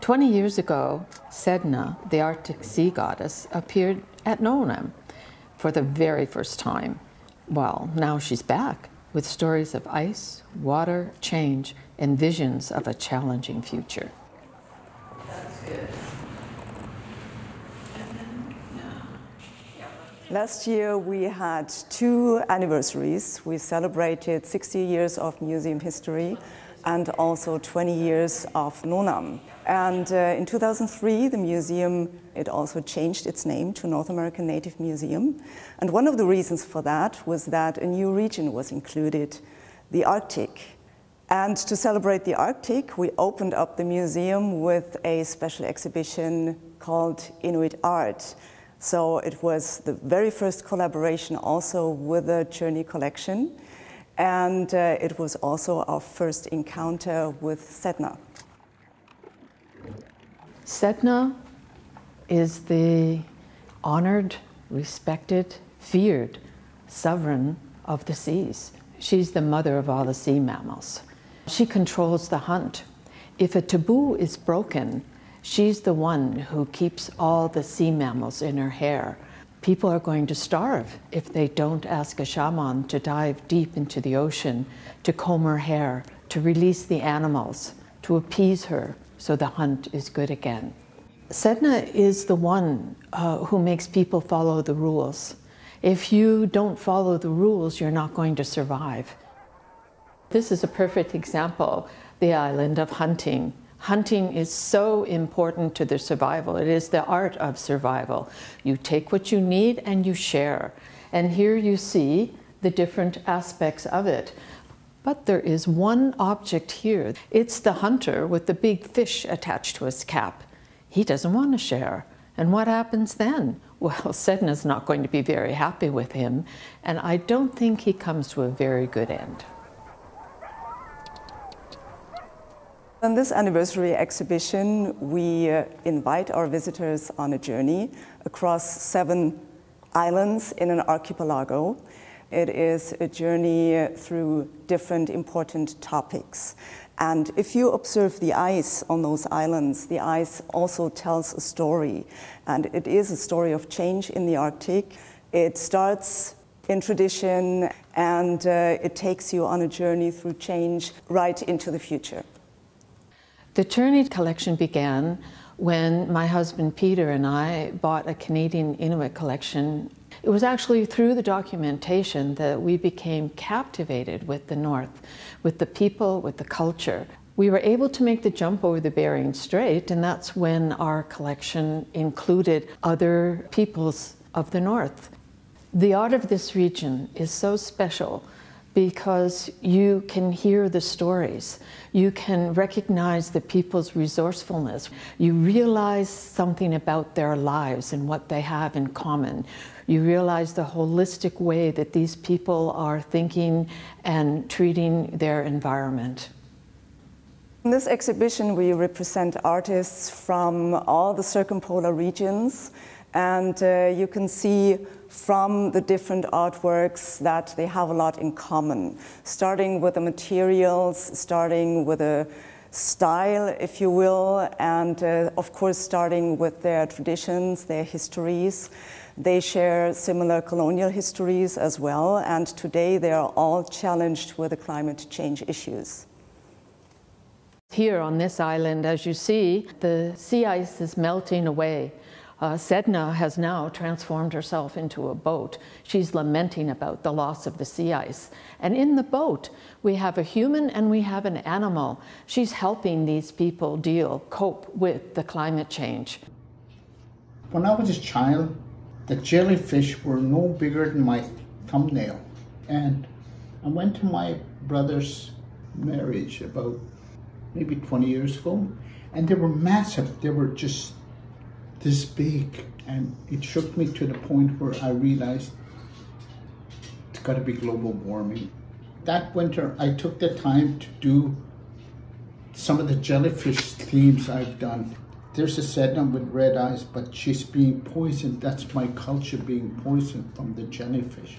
20 years ago, Sedna, the Arctic sea goddess, appeared at NONAM for the very first time. Well, now she's back with stories of ice, water, change, and visions of a challenging future. That's good. Last year we had 2 anniversaries. We celebrated 60 years of museum history and also 20 years of NONAM. And in 2003, the museum, it also changed its name to Nordamerika Native Museum. And one of the reasons for that was that a new region was included, the Arctic. And to celebrate the Arctic, we opened up the museum with a special exhibition called INUIT ART. So it was the very first collaboration also with the Cerny collection. And it was also our first encounter with Sedna. Sedna is the honored, respected, feared sovereign of the seas. She's the mother of all the sea mammals. She controls the hunt. If a taboo is broken, she's the one who keeps all the sea mammals in her hair. People are going to starve if they don't ask a shaman to dive deep into the ocean, to comb her hair, to release the animals, to appease her so the hunt is good again. Sedna is the one who makes people follow the rules. If you don't follow the rules, you're not going to survive. This is a perfect example, the island of hunting. Hunting is so important to the survival. It is the art of survival. You take what you need and you share. And here you see the different aspects of it. But there is one object here. It's the hunter with the big fish attached to his cap. He doesn't want to share. And what happens then? Well, Sedna's not going to be very happy with him, and I don't think he comes to a very good end. On this anniversary exhibition, we invite our visitors on a journey across 7 islands in an archipelago. It is a journey through different important topics. And if you observe the ice on those islands, the ice also tells a story. And it is a story of change in the Arctic. It starts in tradition, and it takes you on a journey through change right into the future. The Cerny collection began when my husband Peter and I bought a Canadian Inuit collection. It was actually through the documentation that we became captivated with the North, with the people, with the culture. We were able to make the jump over the Bering Strait, and that's when our collection included other peoples of the North. The art of this region is so special because you can hear the stories. You can recognize the people's resourcefulness. You realize something about their lives and what they have in common. You realize the holistic way that these people are thinking and treating their environment. In this exhibition, we represent artists from all the circumpolar regions, and you can see from the different artworks that they have a lot in common, starting with the materials, starting with a style, if you will, and of course starting with their traditions, their histories. They share similar colonial histories as well, and today they are all challenged with the climate change issues. Here on this island, as you see, the sea ice is melting away. Sedna has now transformed herself into a boat. She's lamenting about the loss of the sea ice. And in the boat, we have a human and we have an animal. She's helping these people cope with the climate change. When I was a child, the jellyfish were no bigger than my thumbnail. And I went to my brother's marriage about maybe 20 years ago, and they were massive. They were just this big, and it shook me to the point where I realized it's got to be global warming. That winter, I took the time to do some of the jellyfish themes I've done. There's a Sedna with red eyes, but she's being poisoned. That's my culture being poisoned from the jellyfish.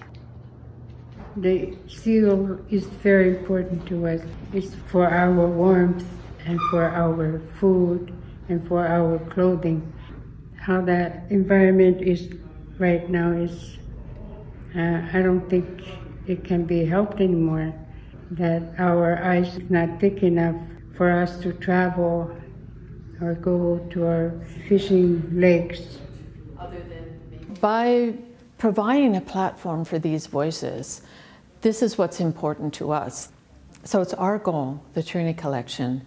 The seal is very important to us. It's for our warmth and for our food and for our clothing. How that environment is right now is, I don't think it can be helped anymore, that our ice is not thick enough for us to travel or go to our fishing lakes. By providing a platform for these voices, this is what's important to us. So it's our goal, the Cerny collection,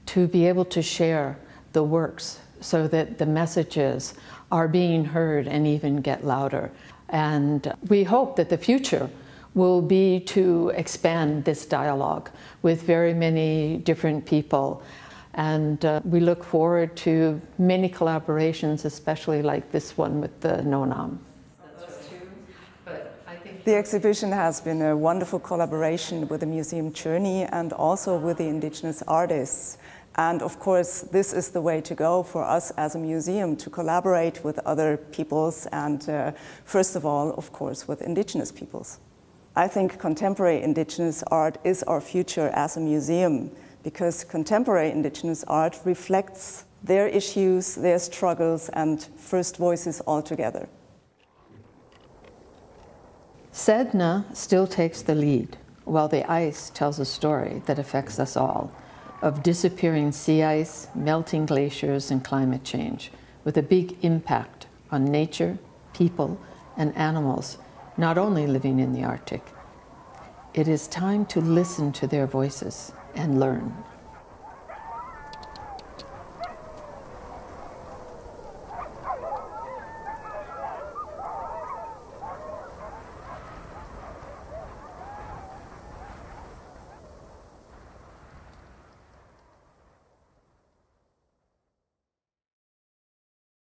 to be able to share the works so that the messages are being heard and even get louder. And we hope that the future will be to expand this dialogue with very many different people. And we look forward to many collaborations, especially like this one with the NONAM. The exhibition has been a wonderful collaboration with the Museum Cerny and also with the indigenous artists. And of course, this is the way to go for us as a museum, to collaborate with other peoples and first of all, of course, with indigenous peoples. I think contemporary indigenous art is our future as a museum, because contemporary indigenous art reflects their issues, their struggles, and first voices all together. Sedna still takes the lead, while the ice tells a story that affects us all, of disappearing sea ice, melting glaciers, and climate change, with a big impact on nature, people, and animals, not only living in the Arctic. It is time to listen to their voices and learn.